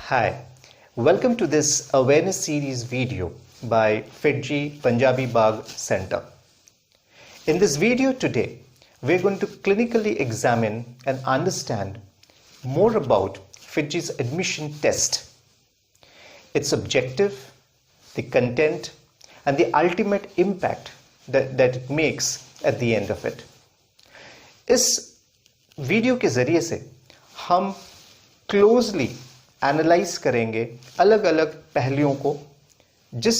Hi, welcome to this awareness series video by FIITJEE Punjabi Bagh Center. In this video today, we're going to clinically examine and understand more about FIITJEE's admission test, its objective, the content, and the ultimate impact that it makes at the end of it. इस video के जरिए से हम closely analyse करेंगे अलग अलग पहलुओं को, जिस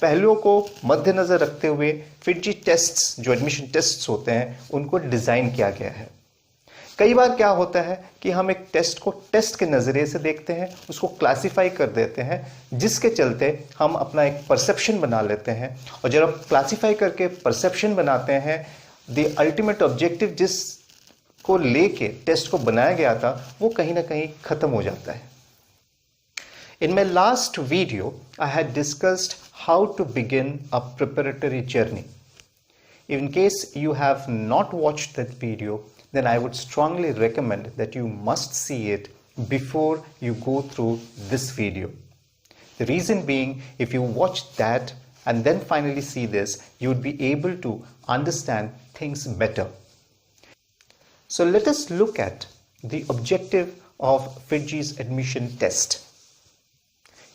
पहलुओं को मद्देनजर रखते हुए FIITJEE टेस्ट्स जो एडमिशन टेस्ट्स होते हैं उनको डिज़ाइन किया गया है। कई बार क्या होता है कि हम एक टेस्ट को टेस्ट के नज़रिए से देखते हैं, उसको क्लासिफाई कर देते हैं, जिसके चलते हम अपना एक परसेप्शन बना लेते हैं, और जब हम क्लासिफाई करके परसेप्शन बनाते हैं, द अल्टीमेट ऑब्जेक्टिव जिस को लेके टेस्ट को बनाया गया था वो कहीं ना कहीं खत्म हो जाता है। In my last video, I had discussed how to begin a preparatory journey. In case you have not watched that video, then I would strongly recommend that you must see it before you go through this video. The reason being, if you watch that and then finally see this, you would be able to understand things better. So let us look at the objective of FIITJEE's admission test.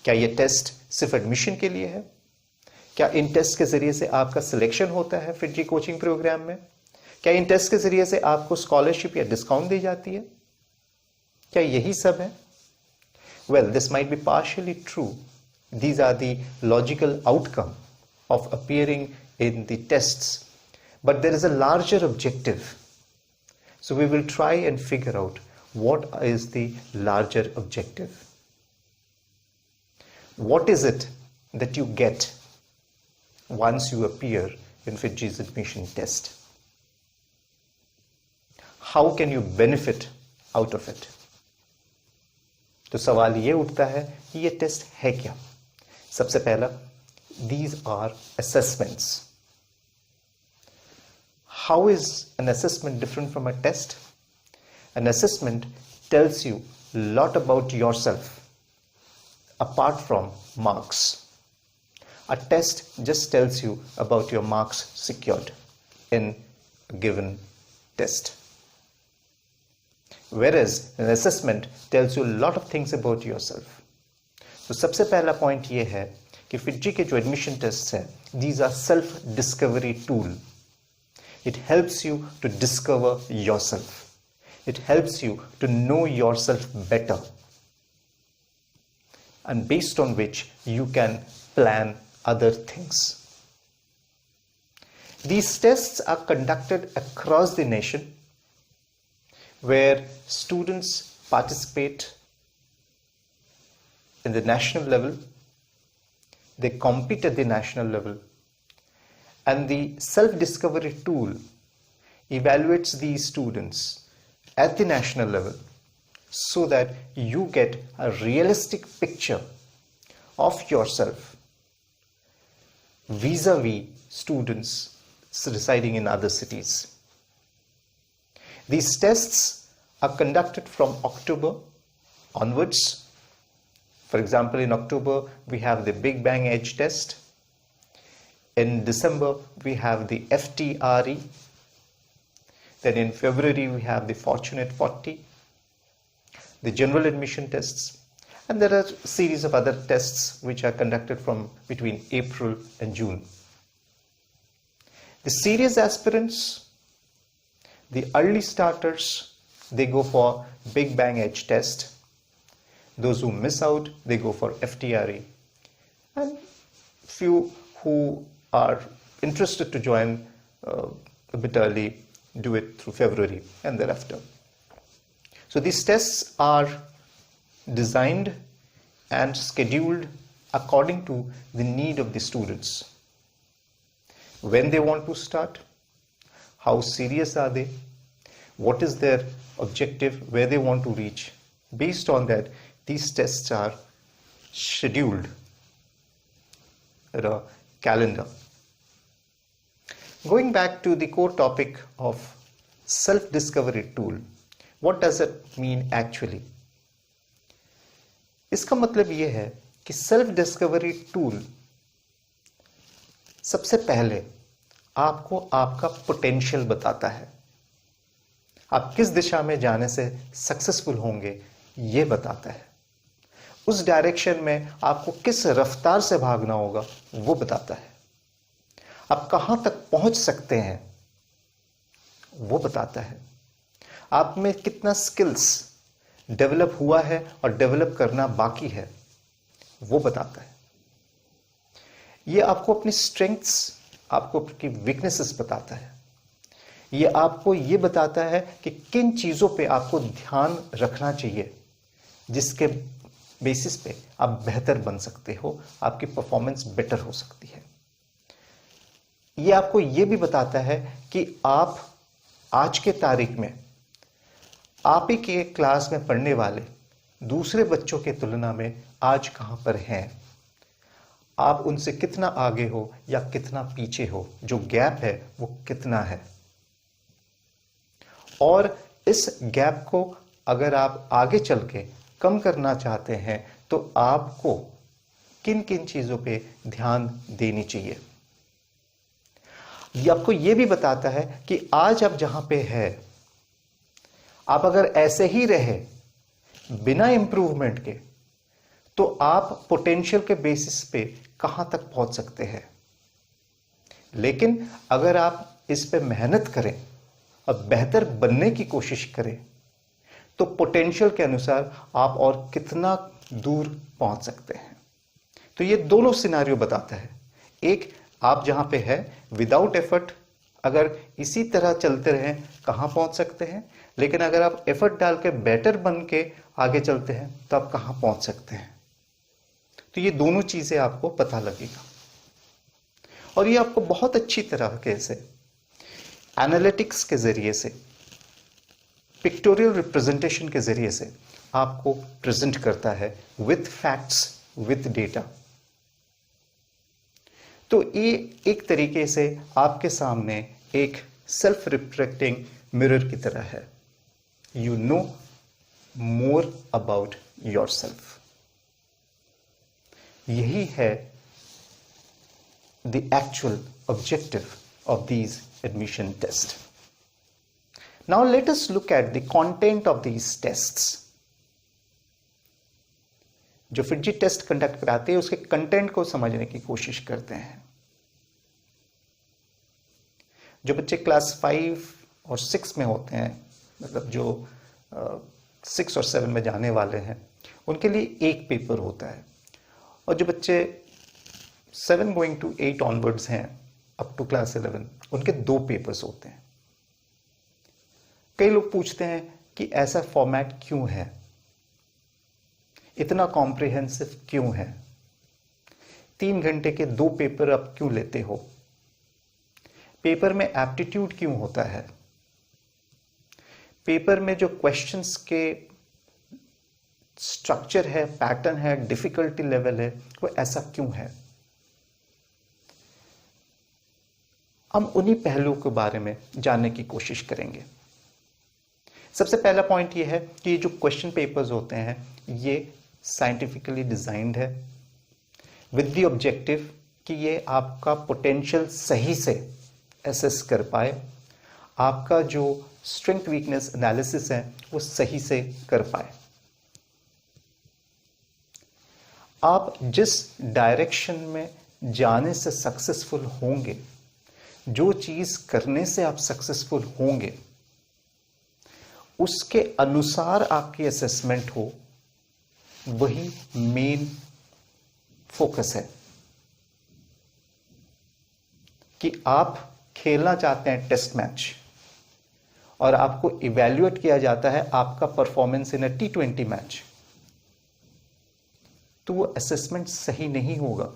क्या ये test सिर्फ admission के लिए है? क्या इन test के जरिए से आपका सिलेक्शन होता है FIITJEE कोचिंग प्रोग्राम में? क्या इन टेस्ट के जरिए से आपको स्कॉलरशिप या डिस्काउंट दी जाती है? क्या यही सब है? Well, this might be partially true. These are the logical outcome of appearing in the tests. But there is a larger objective. So we will try and figure out what is the larger objective. What is it that you get once you appear in FIITJEE's admission test? How can you benefit out of it? तो सवाल ये उठता है कि ये test है क्या? सबसे पहला, these are assessments. How is an assessment different from a test? An assessment tells you a lot about yourself apart from marks. A test just tells you about your marks secured in a given test. Whereas an assessment tells you a lot of things about yourself. तो सबसे पहला point ये है कि FIITJEE के जो admission test हैं, these are self-discovery tool. It helps you to discover yourself. It helps you to know yourself better, and based on which you can plan other things. These tests are conducted across the nation, where students participate in the national level, they compete at the national level, and the self-discovery tool evaluates these students at the national level, so that you get a realistic picture of yourself vis-a-vis students residing in other cities. These tests are conducted from October onwards. For example, in October, we have the Big Bang Edge test. In December, we have the FTRE. Then in February, we have the Fortunate 40. The general admission tests, and there are a series of other tests which are conducted from between April and June. The serious aspirants, the early starters, they go for Big Bang Edge test. Those who miss out, they go for FTRE. And few who are interested to join a bit early do it through February and thereafter. So these tests are designed and scheduled according to the need of the students. When they want to start, how serious are they, what is their objective, where they want to reach. Based on that, these tests are scheduled at a calendar. Going back to the core topic of self-discovery tool, what does it mean actually? इसका मतलब यह है कि self discovery tool सबसे पहले आपको आपका potential बताता है। आप किस दिशा में जाने से सक्सेसफुल होंगे यह बताता है। उस डायरेक्शन में आपको किस रफ्तार से भागना होगा वो बताता है। आप कहां तक पहुंच सकते हैं वो बताता है। आप में कितना स्किल्स डेवलप हुआ है और डेवलप करना बाकी है वो बताता है। ये आपको अपनी स्ट्रेंथ्स, आपको अपनी वीकनेसेस बताता है। ये आपको ये बताता है कि किन चीजों पे आपको ध्यान रखना चाहिए जिसके बेसिस पे आप बेहतर बन सकते हो, आपकी परफॉर्मेंस बेटर हो सकती है। ये आपको ये भी बताता है कि आप आज के तारीख में आप ही के क्लास में पढ़ने वाले दूसरे बच्चों के तुलना में आज कहां पर हैं, आप उनसे कितना आगे हो या कितना पीछे हो, जो गैप है वो कितना है। और इस गैप को अगर आप आगे चल के कम करना चाहते हैं तो आपको किन किन चीजों पे ध्यान देनी चाहिए। ये आपको ये भी बताता है कि आज आप जहां पे है, आप अगर ऐसे ही रहे बिना इंप्रूवमेंट के तो आप पोटेंशियल के बेसिस पे कहां तक पहुंच सकते हैं। लेकिन अगर आप इस पे मेहनत करें और बेहतर बनने की कोशिश करें तो पोटेंशियल के अनुसार आप और कितना दूर पहुंच सकते हैं। तो ये दोनों सिनारियो बताता है। एक, आप जहां पे है विदाउट एफर्ट अगर इसी तरह चलते रहें कहां पहुंच सकते हैं, लेकिन अगर आप एफर्ट डाल के बेटर बन के आगे चलते हैं तो आप कहां पहुंच सकते हैं। तो ये दोनों चीजें आपको पता लगेगा और ये आपको बहुत अच्छी तरीके से एनालिटिक्स के जरिए से, पिक्टोरियल रिप्रेजेंटेशन के जरिए से आपको प्रेजेंट करता है विथ फैक्ट्स, विथ डेटा। तो ये एक तरीके से आपके सामने एक सेल्फ रिफ्लेक्टिंग मिरर की तरह है। You know more about yourself. यही है the actual objective of these admission test. Now let us look at the content of these tests. जो फिटजी टेस्ट कंडक्ट कराते हैं उसके कंटेंट को समझने की कोशिश करते हैं। जो बच्चे क्लास 5 और 6 में होते हैं, मतलब जो 6 और 7 में जाने वाले हैं, उनके लिए एक पेपर होता है। और जो बच्चे 7 गोइंग टू 8 ऑनवर्ड्स हैं अप टू क्लास 11, उनके 2 पेपर्स होते हैं। कई लोग पूछते हैं कि ऐसा फॉर्मेट क्यों है, इतना कॉम्प्रिहेंसिव क्यों है, 3 घंटे के 2 पेपर आप क्यों लेते हो, पेपर में एप्टीट्यूड क्यों होता है, पेपर में जो क्वेश्चंस के स्ट्रक्चर है, पैटर्न है, डिफिकल्टी लेवल है, वो ऐसा क्यों है। हम उन्हीं पहलुओं के बारे में जानने की कोशिश करेंगे। सबसे पहला पॉइंट ये है कि ये जो क्वेश्चन पेपर्स होते हैं ये साइंटिफिकली डिजाइंड है विद द ऑब्जेक्टिव कि ये आपका पोटेंशियल सही से एसेस कर पाए, आपका जो स्ट्रेंथ वीकनेस एनालिसिस है वो सही से कर पाए। आप जिस डायरेक्शन में जाने से सक्सेसफुल होंगे, जो चीज करने से आप सक्सेसफुल होंगे, उसके अनुसार आपकी असेसमेंट हो, वही मेन फोकस है। कि आप खेलना चाहते हैं टेस्ट मैच और आपको इवैल्यूएट किया जाता है आपका performance in a T20 match, तो वो असेसमेंट सही नहीं होगा।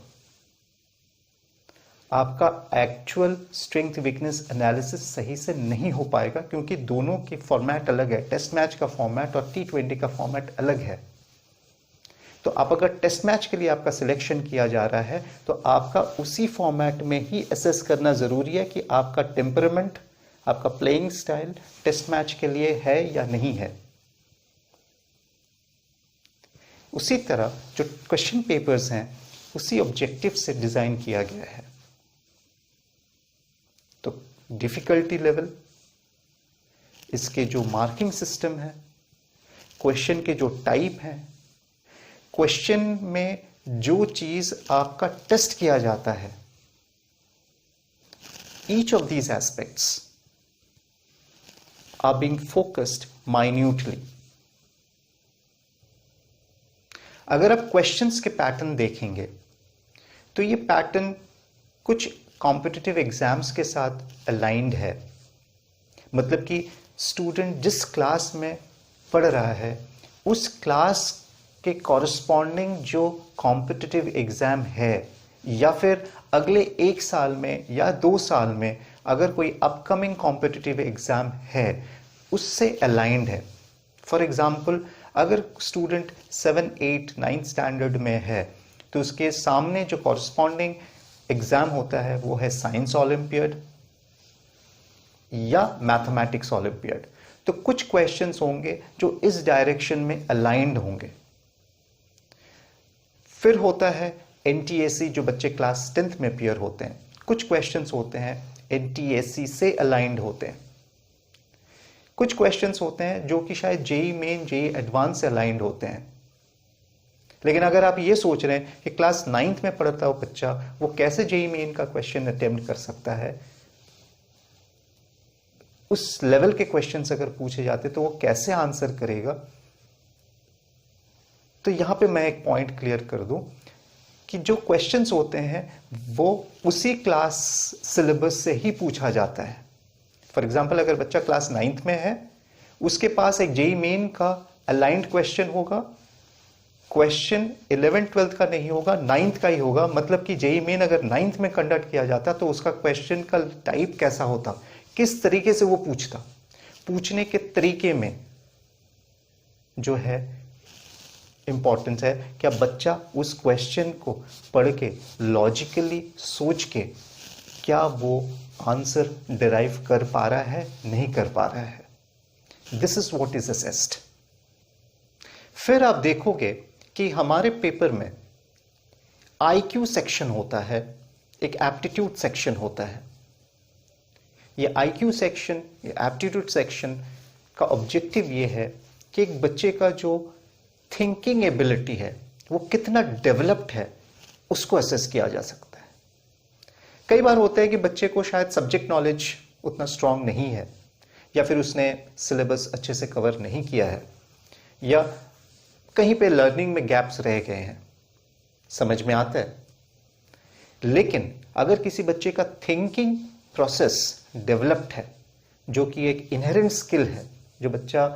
आपका एक्चुअल स्ट्रेंथ वीकनेस एनालिसिस सही से नहीं हो पाएगा, क्योंकि दोनों की फॉर्मेट अलग है। टेस्ट मैच का फॉर्मेट और T20 का फॉर्मेट अलग है। तो आप अगर टेस्ट मैच के लिए आपका सिलेक्शन किया जा रहा है तो आपका उसी फॉर्मेट में ही असेस करना जरूरी है कि आपका टेम्परामेंट, आपका प्लेइंग स्टाइल टेस्ट मैच के लिए है या नहीं है। उसी तरह जो क्वेश्चन पेपर्स हैं उसी ऑब्जेक्टिव से डिजाइन किया गया है। तो डिफिकल्टी लेवल, इसके जो मार्किंग सिस्टम है, क्वेश्चन के जो टाइप हैं, क्वेश्चन में जो चीज आपका टेस्ट किया जाता है, each of these aspects are being focused minutely. अगर आप क्वेश्चंस के पैटर्न देखेंगे तो ये पैटर्न कुछ कॉम्पिटिटिव एग्जाम्स के साथ अलाइंड है। मतलब कि स्टूडेंट जिस क्लास में पढ़ रहा है उस क्लास के कॉरस्पॉन्डिंग जो कॉम्पिटिटिव एग्जाम है, या फिर अगले 1 साल में या 2 साल में अगर कोई अपकमिंग कॉम्पिटिटिव एग्जाम है, उससे अलाइंड है। फॉर एग्जाम्पल, अगर स्टूडेंट 7, 8, 9 स्टैंडर्ड में है तो उसके सामने जो कॉरस्पॉन्डिंग एग्जाम होता है वो है साइंस ओलंपियाड या मैथमेटिक्स ओलंपियाड। तो कुछ क्वेश्चंस होंगे जो इस डायरेक्शन में अलाइंड होंगे। फिर होता है एनटीएसी, जो बच्चे क्लास 10th में अपीयर होते हैं। कुछ क्वेश्चंस होते हैं एनटीएसी से अलाइंड होते हैं। कुछ क्वेश्चंस होते हैं जो कि शायद जेई मेन, जेई एडवांस से अलाइंड होते हैं। लेकिन अगर आप ये सोच रहे हैं कि क्लास 9th में पढ़ता हो बच्चा, वो कैसे जेई मेन का क्वेश्चन अटेम्प्ट कर सकता है, उस लेवल के क्वेश्चंस अगर पूछे जाते तो वो कैसे आंसर करेगा। तो यहां पे मैं एक पॉइंट क्लियर कर दूं कि जो क्वेश्चंस होते हैं वो उसी क्लास सिलेबस से ही पूछा जाता है। फॉर एग्जाम्पल, अगर बच्चा क्लास 9th में है, उसके पास एक जेई मेन का अलाइंड क्वेश्चन होगा। क्वेश्चन 11th 12th का नहीं होगा, 9th का ही होगा। मतलब कि जेई मेन अगर 9th में कंडक्ट किया जाता तो उसका क्वेश्चन का टाइप कैसा होता, किस तरीके से वो पूछता, पूछने के तरीके में जो है इंपॉर्टेंस है क्या बच्चा उस क्वेश्चन को पढ़ के लॉजिकली सोच के क्या वो आंसर डिराइव कर पा रहा है, नहीं कर पा रहा है। This is what is assessed. फिर आप देखोगे कि हमारे पेपर में आईक्यू सेक्शन होता है, एक एप्टीट्यूड सेक्शन होता है। ये आईक्यू सेक्शन, ये एप्टीट्यूड सेक्शन का ऑब्जेक्टिव ये है कि एक बच्चे का जो थिंकिंग एबिलिटी है वो कितना डेवलप्ड है, उसको असेस किया जा सकता है। कई बार होता है कि बच्चे को शायद सब्जेक्ट नॉलेज उतना स्ट्रांग नहीं है, या फिर उसने सिलेबस अच्छे से कवर नहीं किया है, या कहीं पे लर्निंग में गैप्स रह गए हैं, समझ में आता है। लेकिन अगर किसी बच्चे का थिंकिंग प्रोसेस डेवलप्ड है, जो कि एक इनहेरेंट स्किल है, जो बच्चा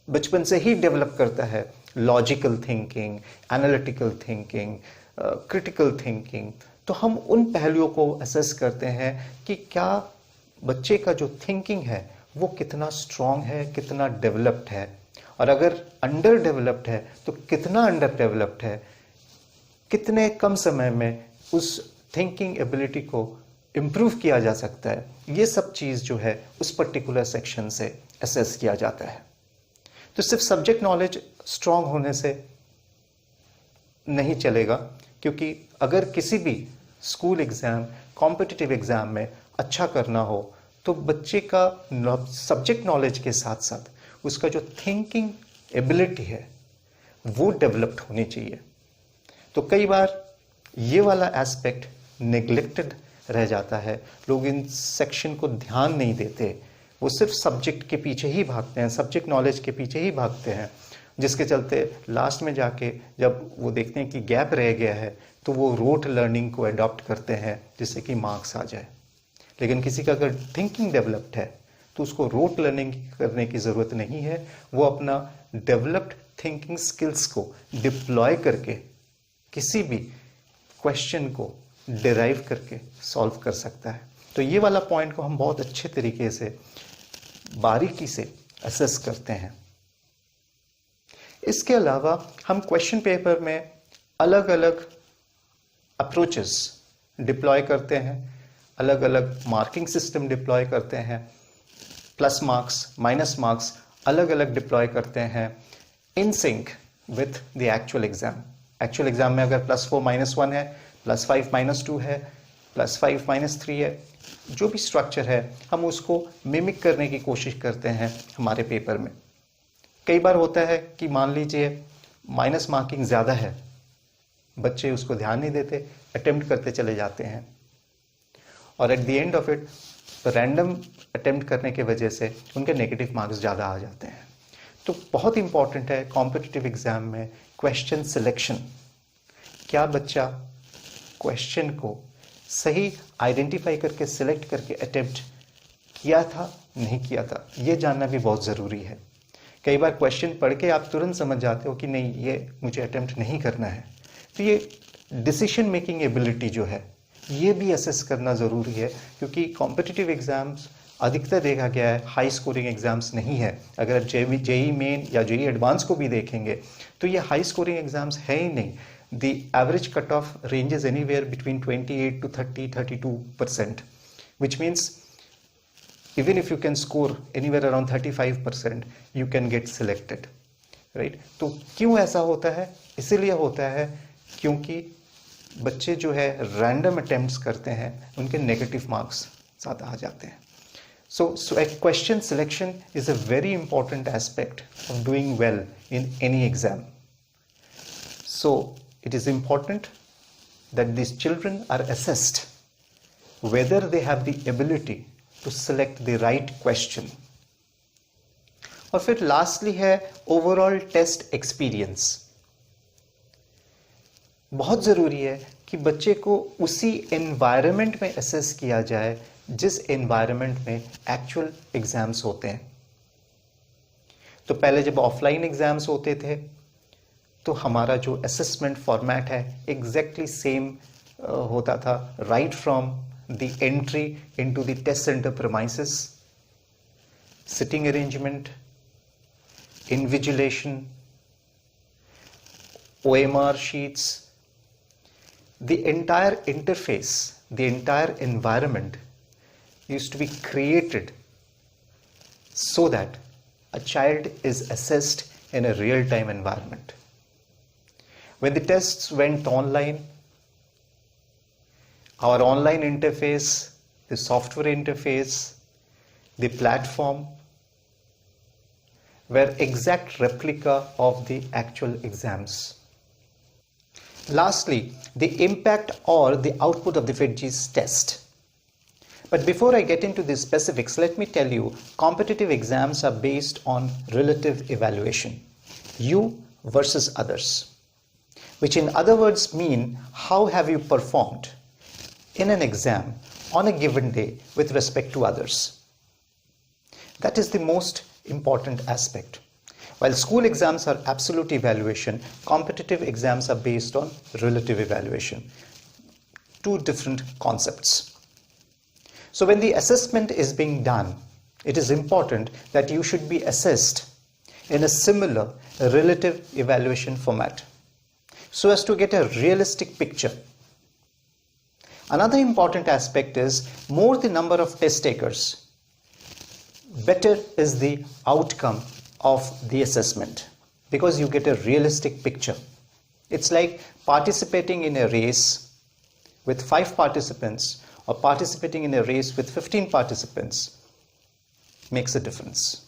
बचपन से ही डेवलप करता है, logical thinking, analytical thinking, critical thinking, तो हम उन पहलुओं को असेस करते हैं कि क्या बच्चे का जो थिंकिंग है वो कितना स्ट्रांग है, कितना डेवलप्ड है। और अगर अंडर डेवलप्ड है तो कितना अंडर डेवलप्ड है, कितने कम समय में उस थिंकिंग एबिलिटी को इम्प्रूव किया जा सकता है। ये सब चीज़ जो है उस पर्टिकुलर सेक्शन से असेस किया जाता है। तो सिर्फ सब्जेक्ट नॉलेज स्ट्रांग होने से नहीं चलेगा, क्योंकि अगर किसी भी स्कूल एग्जाम, कॉम्पिटिटिव एग्जाम में अच्छा करना हो तो बच्चे का सब्जेक्ट नॉलेज के साथ साथ उसका जो थिंकिंग एबिलिटी है वो डेवलप्ड होनी चाहिए। तो कई बार ये वाला एस्पेक्ट नेग्लेक्टेड रह जाता है, लोग इन सेक्शन को ध्यान नहीं देते, वो सिर्फ सब्जेक्ट के पीछे ही भागते हैं, सब्जेक्ट नॉलेज के पीछे ही भागते हैं, जिसके चलते लास्ट में जाके जब वो देखते हैं कि गैप रह गया है तो वो रोट लर्निंग को अडॉप्ट करते हैं जिससे कि मार्क्स आ जाए। लेकिन किसी का अगर थिंकिंग डेवलप्ड है तो उसको रोट लर्निंग करने की ज़रूरत नहीं है, वो अपना डेवलप्ड थिंकिंग स्किल्स को डिप्लॉय करके किसी भी क्वेश्चन को डिराइव करके सॉल्व कर सकता है। तो ये वाला पॉइंट को हम बहुत अच्छे तरीके से बारीकी से असेस करते हैं। इसके अलावा हम क्वेश्चन पेपर में अलग अलग अप्रोचेस डिप्लॉय करते हैं, अलग अलग मार्किंग सिस्टम डिप्लॉय करते हैं, प्लस मार्क्स, माइनस मार्क्स अलग अलग डिप्लॉय करते हैं, in sync with the actual exam. Actual exam में अगर +4 -1 है, +5 -2 है, +5 -3 है, जो भी स्ट्रक्चर है हम उसको मिमिक करने की कोशिश करते हैं हमारे पेपर में. कई बार होता है कि मान लीजिए माइनस मार्किंग ज़्यादा है, बच्चे उसको ध्यान नहीं देते, अटेम्प्ट करते चले जाते हैं और at the end of it random attempt करने की वजह से उनके नेगेटिव मार्क्स ज़्यादा आ जाते हैं. तो बहुत इंपॉर्टेंट है कॉम्पिटिटिव एग्जाम में क्वेश्चन सिलेक्शन. क्या बच्चा क्वेश्चन को सही आइडेंटिफाई करके सिलेक्ट करके अटेम्प्ट किया था, नहीं किया था, ये जानना भी बहुत ज़रूरी है. कई बार क्वेश्चन पढ़ के आप तुरंत समझ जाते हो कि नहीं, ये मुझे अटेम्प्ट नहीं करना है. तो ये डिसीजन मेकिंग एबिलिटी जो है ये भी असेस करना ज़रूरी है, क्योंकि कॉम्पिटिटिव एग्ज़ाम्स अधिकतर देखा गया है हाई स्कोरिंग एग्ज़ाम्स नहीं है. अगर जेई मेन या जेई एडवांस को भी देखेंगे तो ये हाई स्कोरिंग एग्ज़ाम्स है ही नहीं. The average cut off ranges anywhere between 28 to 32%, which means even if you can score anywhere around 35%, you can get selected, right? तो क्यों ऐसा होता है? इसीलिए होता है क्योंकि बच्चे जो है रैंडम अटेम्प्ट्स करते हैं, उनके नेगेटिव मार्क्स ज़्यादा आ जाते हैं. So question selection is a very important aspect of doing well in any exam. So it is important that these children are assessed whether they have the ability to select the right question. और फिर lastly है overall test experience. बहुत ज़रूरी है कि बच्चे को उसी एनवायरनमेंट में असेस किया जाए जिस एनवायरनमेंट में एक्चुअल एग्ज़ाम्स होते हैं. तो पहले जब ऑफलाइन एग्ज़ाम्स होते थे तो हमारा जो असेसमेंट फॉर्मेट है एग्जैक्टली सेम होता था, right from the entry into the test centre premises, sitting arrangement, invigilation, OMR sheets. The entire interface, the entire environment used to be created so that a child is assessed in a real-time environment. When the tests went online, our online interface, the software interface, the platform were exact replica of the actual exams. Lastly, the impact or the output of the FITGS test. But before I get into the specifics, let me tell you, competitive exams are based on relative evaluation, you versus others, which in other words mean how have you performed in an exam on a given day with respect to others. That is the most important aspect. While school exams are absolute evaluation, competitive exams are based on relative evaluation. Two different concepts. So when the assessment is being done, it is important that you should be assessed in a similar relative evaluation format so as to get a realistic picture. Another important aspect is more the number of test takers, better is the outcome of the assessment because you get a realistic picture. It's like participating in a race with 5 participants or participating in a race with 15 participants makes a difference.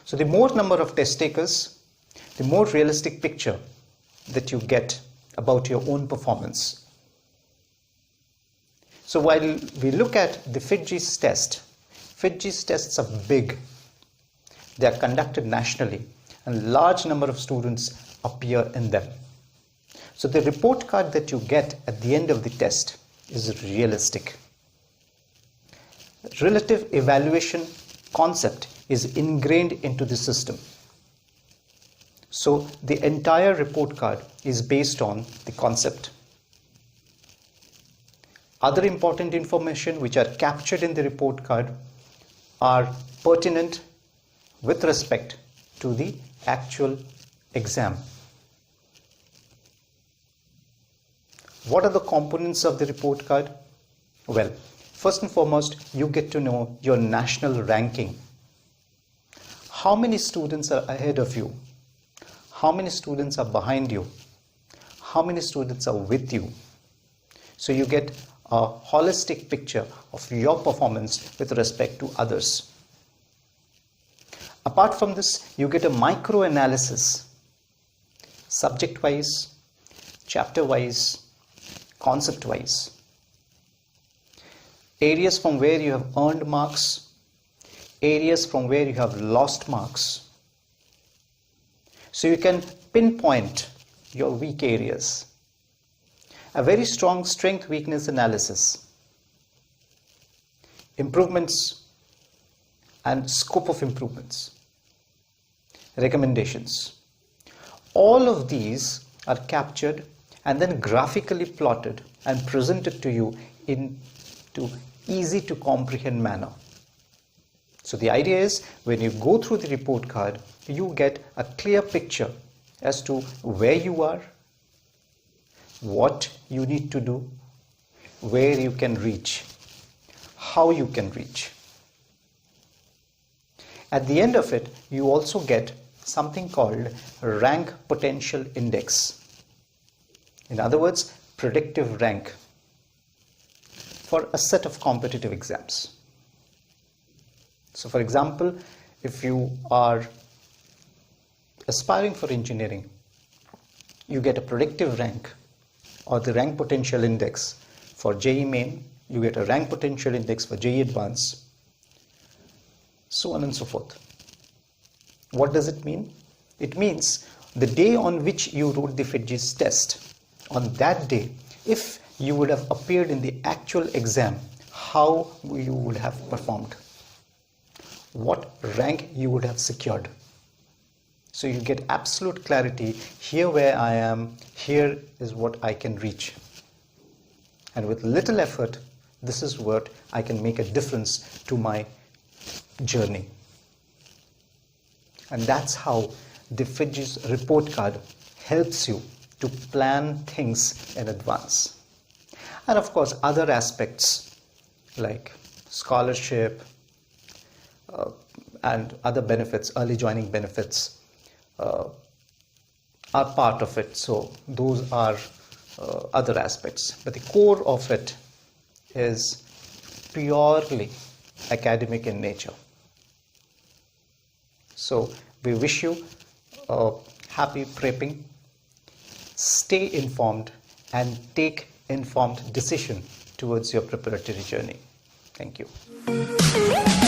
So the more number of test takers, the more realistic picture that you get about your own performance. So while we look at the FITGS test, FITGS tests are big. They are conducted nationally and large number of students appear in them. So the report card that you get at the end of the test is realistic. Relative evaluation concept is ingrained into the system. So the entire report card is based on the concept. Other important information which are captured in the report card are pertinent with respect to the actual exam. What are the components of the report card? Well, first and foremost, you get to know your national ranking. How many students are ahead of you? how many students are behind you, how many students are with you. So you get a holistic picture of your performance with respect to others. Apart from this, you get a micro analysis, subject wise, chapter wise, concept wise. Areas from where you have earned marks, areas from where you have lost marks. So you can pinpoint your weak areas. A very strong strength-weakness analysis, improvements and scope of improvements, recommendations. All of these are captured and then graphically plotted and presented to you in easy to comprehend manner. So the idea is, when you go through the report card, you get a clear picture as to where you are, what you need to do, where you can reach, how you can reach. At the end of it, you also get something called rank potential index. In other words, predictive rank for a set of competitive exams. So for example, if you are aspiring for engineering, you get a predictive rank or the rank potential index for JEE Main, you get a rank potential index for JEE Advanced, so on and so forth. What does it mean? It means the day on which you wrote the FIITJEE's test, on that day, if you would have appeared in the actual exam, how you would have performed, what rank you would have secured. So you get absolute clarity, here where I am, here is what I can reach. And with little effort, this is what I can make a difference to my journey. And that's how the FIITJEE's report card helps you to plan things in advance. And of course, other aspects like scholarship and other benefits, early joining benefits, are part of it. So those are other aspects. But the core of it is purely academic in nature. So we wish you a happy prepping. Stay informed and take informed decision towards your preparatory journey. Thank you.